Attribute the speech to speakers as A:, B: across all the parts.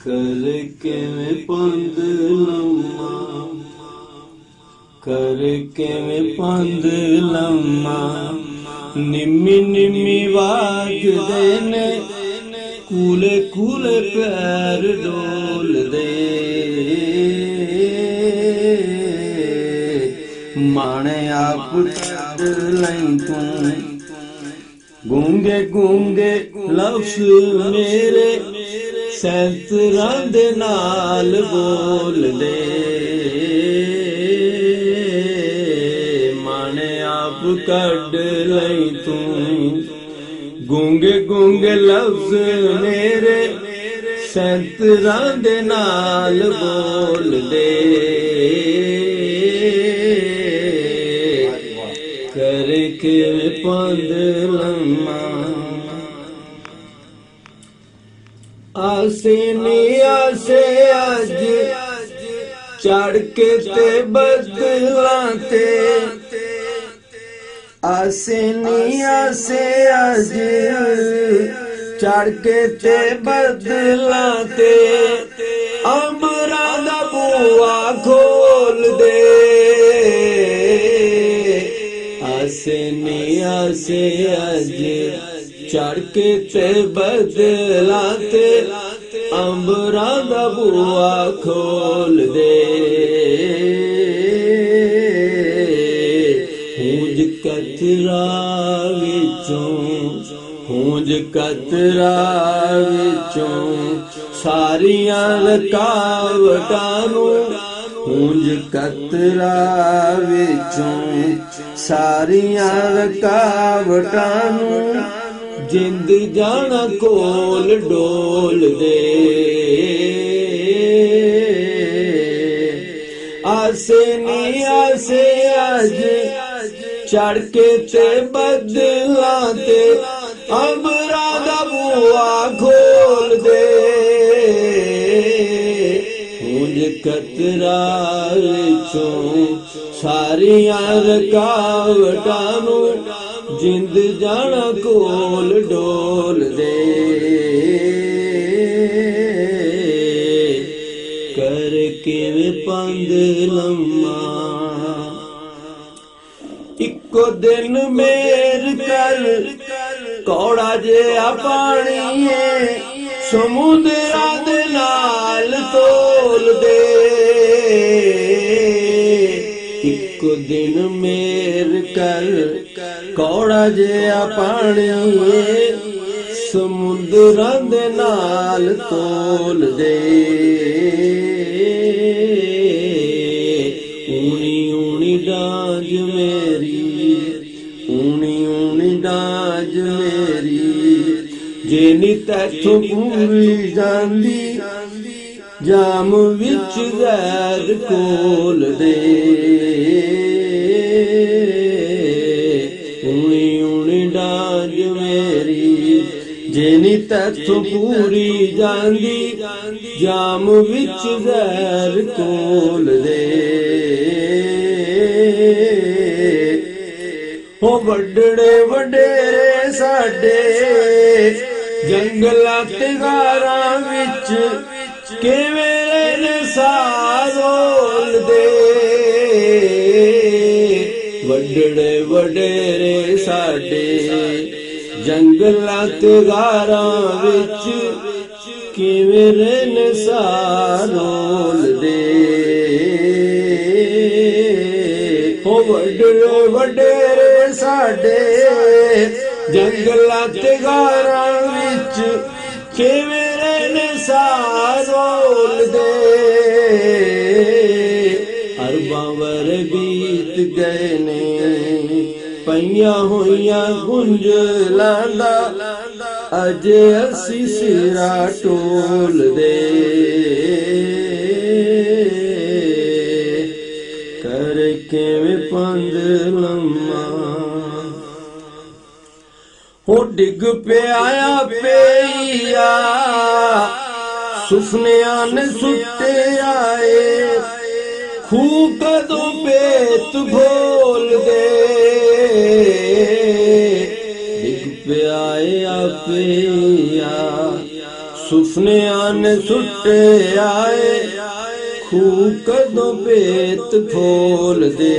A: करके में पंद लम्मा, करके में पंद लम्मा, निम्मी निम्मी वाज देने, कूले कूले पैर डोल दे। माने आप छड़ लई तू, गूंगे गूंगे लफ्ज मेरे, सैंतरां दे नाल बोल दे। माने आप कड लई तू, गूंगे गूंगे लफ्ज मेरे, सैंतरां दे नाल बोल दे। करके पंद लम्मा, आसे नी आसे अज चढ़ के ते बदलां ते, आसे नी आसे अज चढ़ के ते बदलां ते, अंबरां दा बूआ खोल दे। आसे नी आसे अज चढ़ के ते बदलां ते, अंबरां दा बूआ खोल दे। हूंज कतरा विचों, हूंज कतरा विचों, सारियां रकावटां नूं, हूंज कतरा विचों, सारियां रकावटां नूं, जिंद जाना कोल डोल दे। आसे नी आसे अज चढ़ के ते बदलां ते, अंबरां दा बूआ खोल दे। हूंज कतरा विचों, सारियां रकावटां नूं, जिंद जाना कोल डोल दे। करके पंद लम्मा, इको दिन मेर कर, कौड़ा जिहा पानी है, समुद्रां दे नाल तोल दे। इको दिन मेर कर, कौड़ा जिहा पानी है, समुद्रां दे नाल तोल दे। ऊनी ऊनी डांज मेरी, ऊनी ऊनी डांज मेरी, जे नी तैथों पूरी जांदी, जाम विच जैद कोल दे। ऊनी ऊनी डांज मेरी, जे नी तैथों पूरी जांदी, जाम विच जैद कोल दे। हो वड्डड़े वडेरे साडे, जंगलां ते गारां विच, किवें ने सारोल दे। वड्डड़े वडेरे साडे, जंगलां ते गारां विच, किवें ने सारोल दे। हो वड्डड़े वडेरे साडे, जंगलां ते गारां विच, किवें ने सारोल दे। अरबां वर बीत गए ने, पईयां होईयां गुंजलां दा, अजे असी सिरा टोल दे। करके पंद लम्मा, हो डिग पिया पेइया, सुफनियां ने सुट्टे आए, खूह कदों पेत खोल दे। डिग पिया पिया, ਸੁਫਨਿਆਂ ਨੇ ਸੁੱਟੇ ਆਏ ਖੂ ਕਦੋਂ ਭੇਤ ਖੋਲ ਦੇ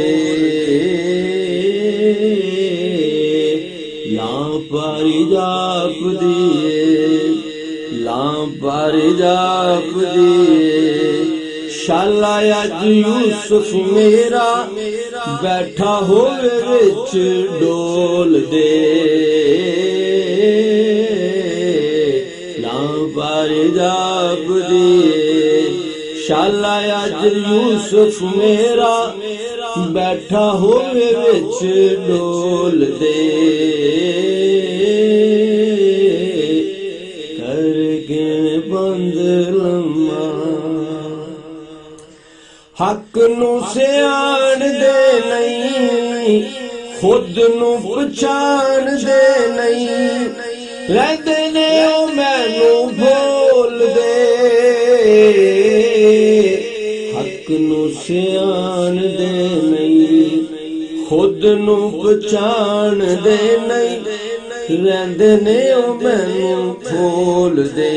A: ਲਾਂ ਪਾਰੀ ਜਾਪ ਦੀਏ ਲਾਂ ਪਾਰੀ ਜਾਪ ਦੀਏ ਸ਼ਾਲਾ ਅੱਜ ਯੂਸਫ ਮੇਰਾ ਬੈਠਾ ਹੋਵੇ ਵਿੱਚ ਡੋਲ ਦੇ ਲਾਂ ਪਾਰੀ ਜਾਪ ਦੀਏ ਸ਼ਾਲਾ ਅੱਜ ਯੂਸਫ ਮੇਰਾ ਬੈਠਾ ਹੋਵੇ ਵਿੱਚ ਡੋਲ ਦੇ ਕਰਕੇ ਬੰਦ ਲੰਮਾ ਹੱਕ ਨੂੰ ਸਿਆਣਦੇ ਨਹੀਂ ਖੁਦ ਨੂੰ ਪਛਾਣਦੇ ਨਹੀਂ ਰਹਿੰਦੇ ਨੇ ਉਹ ਮੈਨੂੰ ਭੁੱਲਦੇ ਹੱਕ ਨੂੰ ਸਿਆਣਦੇ ਨਹੀਂ ਖੁਦ ਨੂੰ ਪਛਾਣਦੇ ਨਹੀਂ ਰਹਿੰਦੇ ਨੇ ਉਹ ਮੈਨੂੰ ਭੁੱਲਦੇ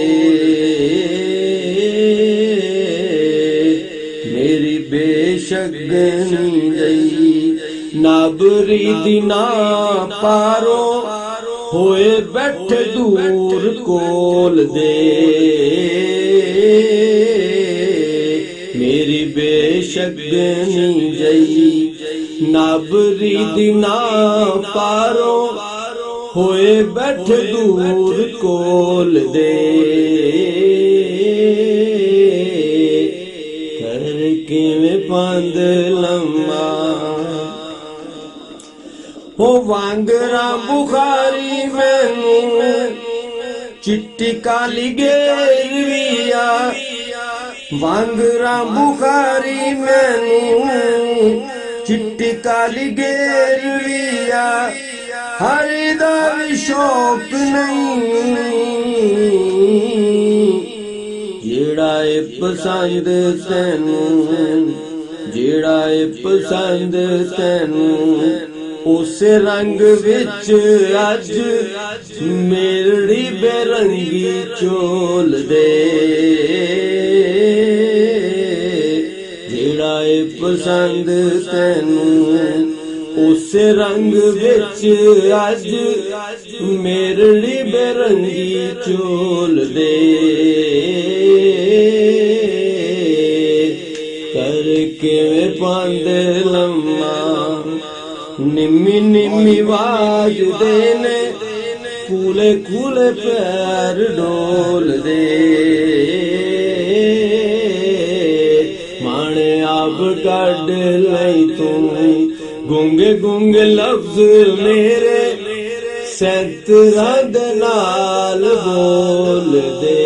A: ਮੇਰੀ ਬੇਸ਼ਗਨੀ ਗਈ ਨਾਬਰੀ ਦੀ ਨਾ ਪਾਰੋ ਹੋਏ ਬੈਠੇ ਦੂਰ ਕੋਲ ਦੇ ਮੇਰੀ ਬੇਸ਼ਗਨੀ ਗਈ ਨਾਬਰੀ ਦੀ ਨਾ ਪਾਰੋ ਹੋਏ ਬੈਠੇ ਦੂਰ ਕੋਲ ਦੇ ਕਿਵੇਂ ਪੰਦ ਲੰਮਾ ਹੋ ਵਾਂਗਰਾ ਬੁਖਾਰੀ ਮੈਨੂੰ ਚਿੱਟੀ ਕਾਲੀ ਗੇਰਵੀਆ ਵਾਂਗਰਾ ਬੁਖਾਰੀ ਮੈਨੂੰ ਚਿੱਟੀ ਕਾਲੀ ਗੇਰਵੀਆ ਹਰੀ ਦਾ ਵੀ ਸ਼ੌਕ ਨਹੀਂ ਜਿਹੜਾ ਏ ਪਸੰਦ ਤੈਨੂੰ ਜਿਹੜਾ ਏ ਪਸੰਦ ਤੈਨੂੰ ਉਸੇ ਰੰਗ ਵਿੱਚ ਅੱਜ ਮੇਰੀ ਬੇਰੰਗੀ ਚੋਲ ਦੇ ਜਿਹੜਾ ਏ ਪਸੰਦ ਤੈਨੂੰ ਉਸੇ ਰੰਗ ਵਿੱਚ ਅੱਜ ਮੇਰੀ ਬੇਰੰਗੀ ਚੋਲ ਦੇ ਕਰਕੇ ਪੰਦ ਲੰਮਾ ਨਿੰਮੀ ਨਿੰਮੀ ਵਾਜਦੇ ਨੇ ਕੂਲੇ ਕੂਲੇ ਪੈਰ ਡੋਲਦੇ ਮਾਣੇ ਆਪ ਕੱਢ ਲਈ ਤੂੰ ਗੁੰਗੇ ਗੁੰਗੇ ਲਫ਼ਜ਼ ਮੇਰੇ ਸੈਂਤਰਾਂ ਦੇ ਨਾਲ ਬੋਲਦੇ